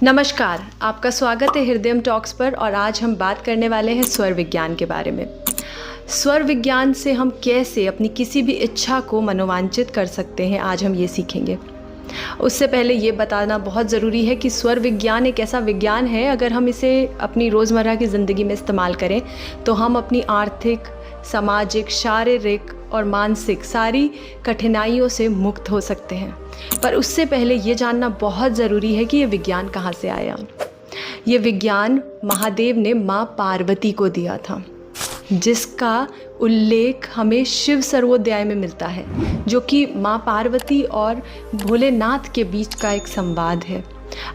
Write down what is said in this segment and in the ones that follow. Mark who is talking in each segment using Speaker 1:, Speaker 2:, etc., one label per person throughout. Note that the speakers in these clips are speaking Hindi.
Speaker 1: नमस्कार, आपका स्वागत है हृदयम टॉक्स पर। और आज हम बात करने वाले हैं स्वर विज्ञान के बारे में। स्वर विज्ञान से हम कैसे अपनी किसी भी इच्छा को मनोवांचित कर सकते हैं, आज हम ये सीखेंगे। उससे पहले ये बताना बहुत ज़रूरी है कि स्वर विज्ञान एक ऐसा विज्ञान है, अगर हम इसे अपनी रोज़मर्रा की ज़िंदगी में इस्तेमाल करें तो हम अपनी आर्थिक, सामाजिक, शारीरिक और मानसिक सारी कठिनाइयों से मुक्त हो सकते हैं। पर उससे पहले ये जानना बहुत ज़रूरी है कि ये विज्ञान कहाँ से आया। ये विज्ञान महादेव ने माँ पार्वती को दिया था, जिसका उल्लेख हमें शिव सर्वोदय में मिलता है, जो कि माँ पार्वती और भोलेनाथ के बीच का एक संवाद है।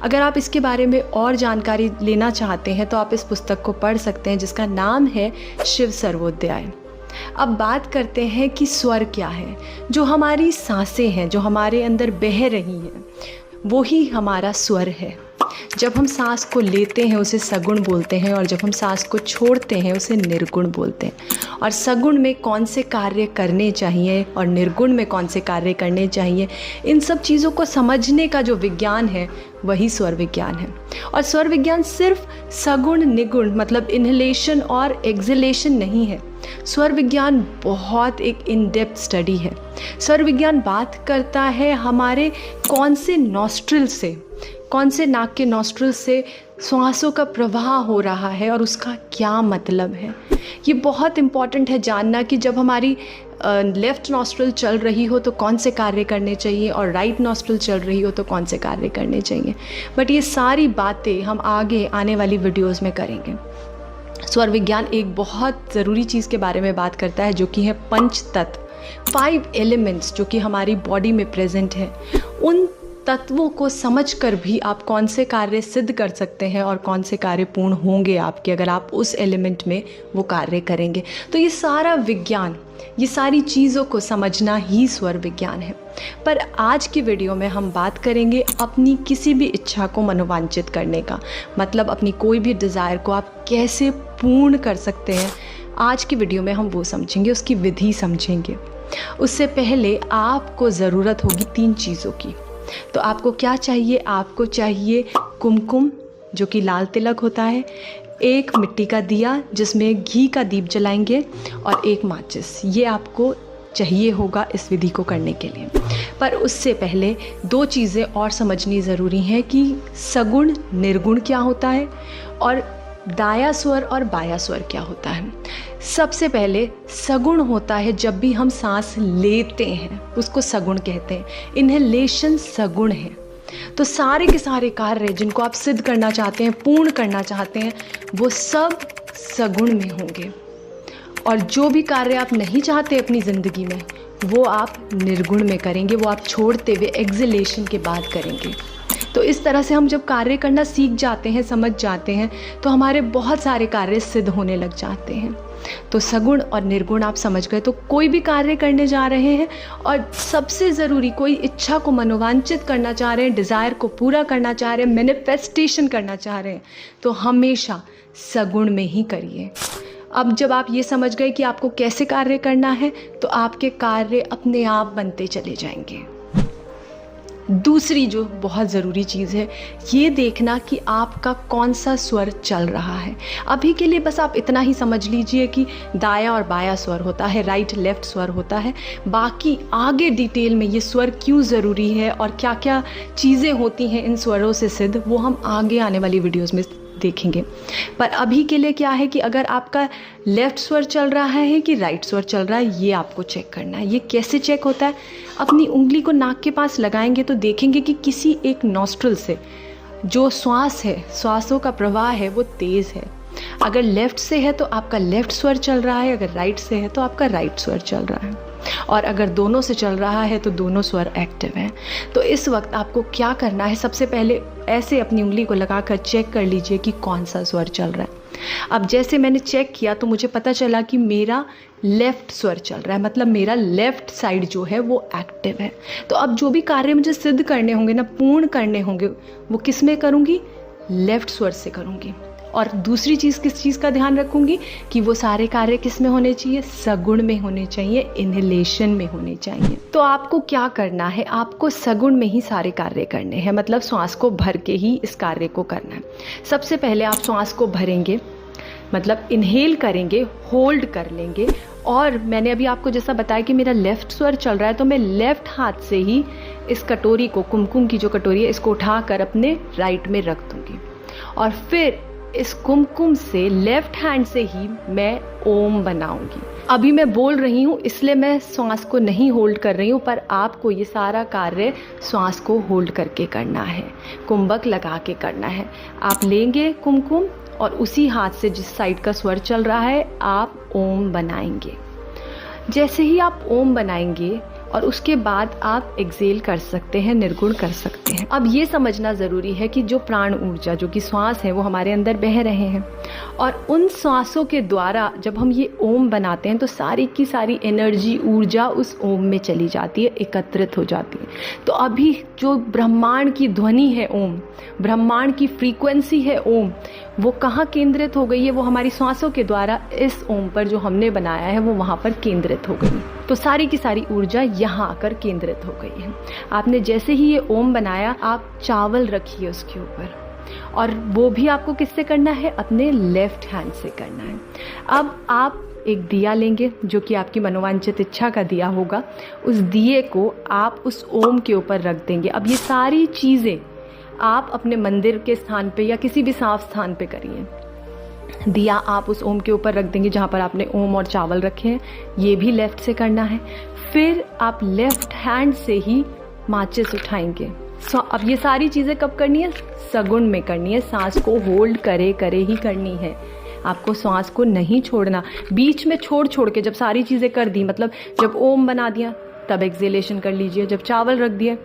Speaker 1: अगर आप इसके बारे में और जानकारी लेना चाहते हैं तो आप इस पुस्तक को पढ़ सकते हैं, जिसका नाम है शिव सर्वोदय। अब बात करते हैं कि स्वर क्या है। जो हमारी सांसें हैं, जो हमारे अंदर बह रही हैं, वो ही हमारा स्वर है। जब हम सांस को लेते हैं उसे सगुण बोलते हैं, और जब हम सांस को छोड़ते हैं उसे निर्गुण बोलते हैं। और सगुण में कौन से कार्य करने चाहिए और निर्गुण में कौन से कार्य करने चाहिए, इन सब चीज़ों को समझने का जो विज्ञान है वही स्वर विज्ञान है। और स्वर विज्ञान सिर्फ सगुण निगुण मतलब इनहेलेशन और एक्सहेलेशन नहीं है। स्वर विज्ञान बहुत एक इन डेप्थ स्टडी है। स्वर विज्ञान बात करता है हमारे कौन से नॉस्ट्रिल से, कौन से नाक के नॉस्ट्रिल से श्वासों का प्रवाह हो रहा है और उसका क्या मतलब है। ये बहुत इम्पॉर्टेंट है जानना कि जब हमारी लेफ़्ट नॉस्ट्रिल चल रही हो तो कौन से कार्य करने चाहिए, और राइट नॉस्ट्रिल चल रही हो तो कौन से कार्य करने चाहिए। बट ये सारी बातें हम आगे आने वाली वीडियोज़ में करेंगे। स्वर विज्ञान एक बहुत ज़रूरी चीज़ के बारे में बात करता है, जो कि है पंच तत्व, 5 एलिमेंट्स जो कि हमारी बॉडी में प्रेजेंट है। उन तत्वों को समझकर भी आप कौन से कार्य सिद्ध कर सकते हैं और कौन से कार्य पूर्ण होंगे आपके, अगर आप उस एलिमेंट में वो कार्य करेंगे। तो ये सारा विज्ञान, ये सारी चीज़ों को समझना ही स्वर विज्ञान है। पर आज की वीडियो में हम बात करेंगे अपनी किसी भी इच्छा को मनोवांचित करने का, मतलब अपनी कोई भी डिज़ायर को आप कैसे पूर्ण कर सकते हैं। आज की वीडियो में हम वो समझेंगे, उसकी विधि समझेंगे। उससे पहले आपको ज़रूरत होगी 3 चीज़ों की। तो आपको क्या चाहिए? आपको चाहिए कुमकुम, जो कि लाल तिलक होता है, एक मिट्टी का दिया जिसमें घी का दीप जलाएंगे, और एक माचिस। ये आपको चाहिए होगा इस विधि को करने के लिए। पर उससे पहले 2 चीज़ें और समझनी ज़रूरी हैं कि सगुण निर्गुण क्या होता है और दाया स्वर और बाया स्वर क्या होता है। सबसे पहले सगुण होता है जब भी हम सांस लेते हैं, उसको सगुण कहते हैं। इनहेलेशन सगुण है। तो सारे के सारे कार्य जिनको आप सिद्ध करना चाहते हैं, पूर्ण करना चाहते हैं, वो सब सगुण में होंगे। और जो भी कार्य आप नहीं चाहते अपनी ज़िंदगी में, वो आप निर्गुण में करेंगे, वो आप छोड़ते हुए एक्सहेलेशन के बाद करेंगे। तो इस तरह से हम जब कार्य करना सीख जाते हैं, समझ जाते हैं, तो हमारे बहुत सारे कार्य सिद्ध होने लग जाते हैं। तो सगुण और निर्गुण आप समझ गए। तो कोई भी कार्य करने जा रहे हैं और सबसे ज़रूरी कोई इच्छा को मनोवांचित करना चाह रहे हैं, डिज़ायर को पूरा करना चाह रहे हैं, मैनिफेस्टेशन करना चाह रहे हैं, तो हमेशा सगुण में ही करिए। अब जब आप ये समझ गए कि आपको कैसे कार्य करना है, तो आपके कार्य अपने आप बनते चले जाएंगे। दूसरी जो बहुत ज़रूरी चीज़ है, ये देखना कि आपका कौन सा स्वर चल रहा है। अभी के लिए बस आप इतना ही समझ लीजिए कि दाया और बाया स्वर होता है, राइट लेफ़्ट स्वर होता है। बाकी आगे डिटेल में ये स्वर क्यों ज़रूरी है और क्या क्या चीज़ें होती हैं इन स्वरों से सिद्ध, वो हम आगे आने वाली वीडियोज़ में देखेंगे। पर अभी के लिए क्या है कि अगर आपका लेफ़्ट स्वर चल रहा है कि राइट स्वर चल रहा है, ये आपको चेक करना है। ये कैसे चेक होता है? अपनी उंगली को नाक के पास लगाएंगे तो देखेंगे कि किसी एक नॉस्ट्रिल से जो श्वास है, श्वासों का प्रवाह है, वो तेज़ है। अगर लेफ़्ट से है तो आपका लेफ़्ट स्वर चल रहा है, अगर राइट से है तो आपका राइट स्वर चल रहा है, और अगर दोनों से चल रहा है तो दोनों स्वर एक्टिव हैं। तो इस वक्त आपको क्या करना है? सबसे पहले ऐसे अपनी उंगली को लगाकर चेक कर लीजिए कि कौन सा स्वर चल रहा है। अब जैसे मैंने चेक किया तो मुझे पता चला कि मेरा लेफ़्ट स्वर चल रहा है, मतलब मेरा लेफ़्ट साइड जो है वो एक्टिव है। तो अब जो भी कार्य मुझे सिद्ध करने होंगे ना, पूर्ण करने होंगे, वो किस में करूँगी? लेफ़्ट स्वर से करूँगी। और दूसरी चीज़ किस चीज़ का ध्यान रखूँगी कि वो सारे कार्य किस में होने चाहिए, सगुण में होने चाहिए, इनहेलेशन में होने चाहिए। तो आपको क्या करना है, आपको सगुण में ही सारे कार्य करने हैं, मतलब श्वास को भर के ही इस कार्य को करना है। सबसे पहले आप श्वास को भरेंगे, मतलब इनहेल करेंगे, होल्ड कर लेंगे। और मैंने अभी आपको जैसा बताया कि मेरा लेफ्ट स्वर चल रहा है, तो मैं लेफ्ट हाथ से ही इस कटोरी को, कुमकुम की जो कटोरी है, इसको उठाकर अपने राइट में रख दूंगी। और फिर इस कुमकुम से लेफ्ट हैंड से ही मैं ओम बनाऊंगी। अभी मैं बोल रही हूँ इसलिए मैं श्वास को नहीं होल्ड कर रही हूँ, पर आपको ये सारा कार्य श्वास को होल्ड करके करना है, कुंभक लगा के करना है। आप लेंगे कुमकुम और उसी हाथ से जिस साइड का स्वर चल रहा है आप ओम बनाएंगे। जैसे ही आप ओम बनाएंगे और उसके बाद आप एक्सेल कर सकते हैं, निर्गुण कर सकते हैं। अब ये समझना ज़रूरी है कि जो प्राण ऊर्जा, जो कि श्वास है, वो हमारे अंदर बह रहे हैं और उन श्वासों के द्वारा जब हम ये ओम बनाते हैं तो सारी की सारी एनर्जी, ऊर्जा उस ओम में चली जाती है, एकत्रित हो जाती है। तो अभी जो ब्रह्मांड की ध्वनि है ओम, ब्रह्मांड की फ्रीक्वेंसी है ओम, वो कहाँ केंद्रित हो गई है, वो हमारी श्वासों के द्वारा इस ओम पर जो हमने बनाया है वो वहाँ पर केंद्रित हो गई। तो सारी की सारी ऊर्जा यहाँ आकर केंद्रित हो गई है। आपने जैसे ही ये ओम बनाया, आप चावल रखिए उसके ऊपर, और वो भी आपको किससे करना है, अपने लेफ्ट हैंड से करना है। अब आप एक दिया लेंगे जो कि आपकी मनोवांछित इच्छा का दिया होगा, उस दिए को आप उस ओम के ऊपर रख देंगे। अब ये सारी चीज़ें आप अपने मंदिर के स्थान पे या किसी भी साफ स्थान पे करिए। दिया आप उस ओम के ऊपर रख देंगे जहाँ पर आपने ओम और चावल रखे हैं, ये भी लेफ्ट से करना है। फिर आप लेफ्ट हैंड से ही माचिस उठाएंगे। अब ये सारी चीज़ें कब करनी है, सगुण में करनी है, सांस को होल्ड करे करे ही करनी है। आपको सांस को नहीं छोड़ना, बीच में छोड़ के जब सारी चीज़ें कर दी, मतलब जब ओम बना दिया तब एक्सेलेशन कर लीजिए, जब चावल रख दिए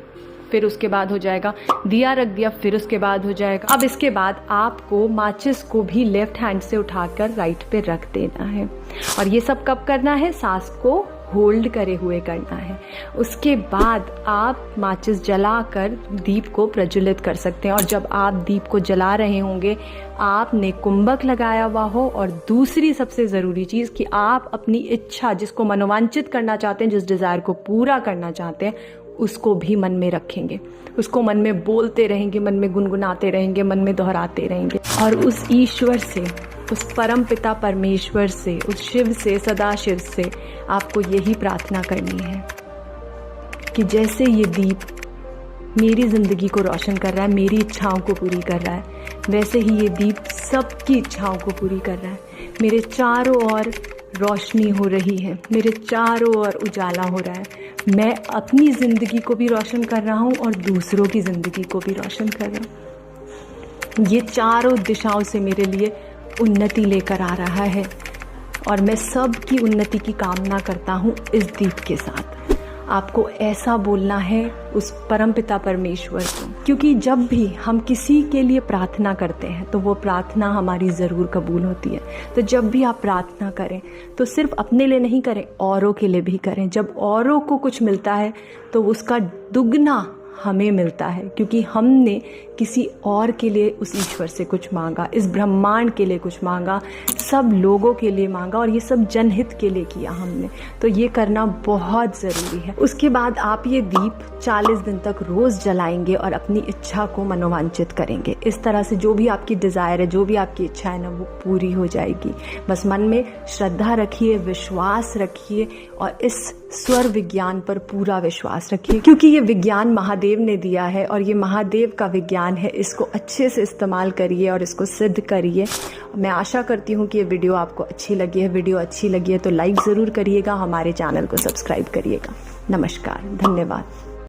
Speaker 1: फिर उसके बाद हो जाएगा, दिया रख दिया फिर उसके बाद हो जाएगा। अब इसके बाद आपको माचिस को भी लेफ्ट हैंड से उठाकर राइट पे रख देना है। और ये सब कब करना है, सांस को होल्ड करे हुए करना है। उसके बाद आप माचिस जलाकर दीप को प्रज्वलित कर सकते हैं। और जब आप दीप को जला रहे होंगे, आपने कुंभक लगाया हुआ हो, और दूसरी सबसे ज़रूरी चीज़ कि आप अपनी इच्छा, जिसको मनोवांछित करना चाहते हैं, जिस डिज़ायर को पूरा करना चाहते हैं, उसको भी मन में रखेंगे, उसको मन में बोलते रहेंगे, मन में गुनगुनाते रहेंगे, मन में दोहराते रहेंगे। और उस ईश्वर से, उस परम पिता परमेश्वर से, उस शिव से, सदा शिव से आपको यही प्रार्थना करनी है कि जैसे ये दीप मेरी ज़िंदगी को रोशन कर रहा है, मेरी इच्छाओं को पूरी कर रहा है, वैसे ही ये दीप सबकी इच्छाओं को पूरी कर रहा है। मेरे चारों ओर रोशनी हो रही है, मेरे चारों ओर उजाला हो रहा है। मैं अपनी ज़िंदगी को भी रोशन कर रहा हूँ और दूसरों की ज़िंदगी को भी रोशन कर रहा हूँ। ये चारों दिशाओं से मेरे लिए उन्नति लेकर आ रहा है और मैं सबकी उन्नति की कामना करता हूँ इस दीप के साथ। आपको ऐसा बोलना है उस परमपिता परमेश्वर को, क्योंकि जब भी हम किसी के लिए प्रार्थना करते हैं तो वो प्रार्थना हमारी ज़रूर कबूल होती है। तो जब भी आप प्रार्थना करें तो सिर्फ अपने लिए नहीं करें, औरों के लिए भी करें। जब औरों को कुछ मिलता है तो उसका दुगना हमें मिलता है, क्योंकि हमने किसी और के लिए उस ईश्वर से कुछ मांगा, इस ब्रह्मांड के लिए कुछ मांगा, सब लोगों के लिए मांगा, और ये सब जनहित के लिए किया हमने। तो ये करना बहुत ज़रूरी है। उसके बाद आप ये दीप 40 दिन तक रोज़ जलाएंगे और अपनी इच्छा को मनोवांछित करेंगे। इस तरह से जो भी आपकी डिज़ायर है, जो भी आपकी इच्छा है ना, वो पूरी हो जाएगी। बस मन में श्रद्धा रखिए, विश्वास रखिए और इस स्वर विज्ञान पर पूरा विश्वास रखिए, क्योंकि ये विज्ञान महादेव ने दिया है और ये महादेव का विज्ञान है। इसको अच्छे से इस्तेमाल करिए और इसको सिद्ध करिए। मैं आशा करती हूँ कि ये वीडियो आपको अच्छी लगी है। वीडियो अच्छी लगी है तो लाइक ज़रूर करिएगा, हमारे चैनल को सब्सक्राइब करिएगा। नमस्कार, धन्यवाद।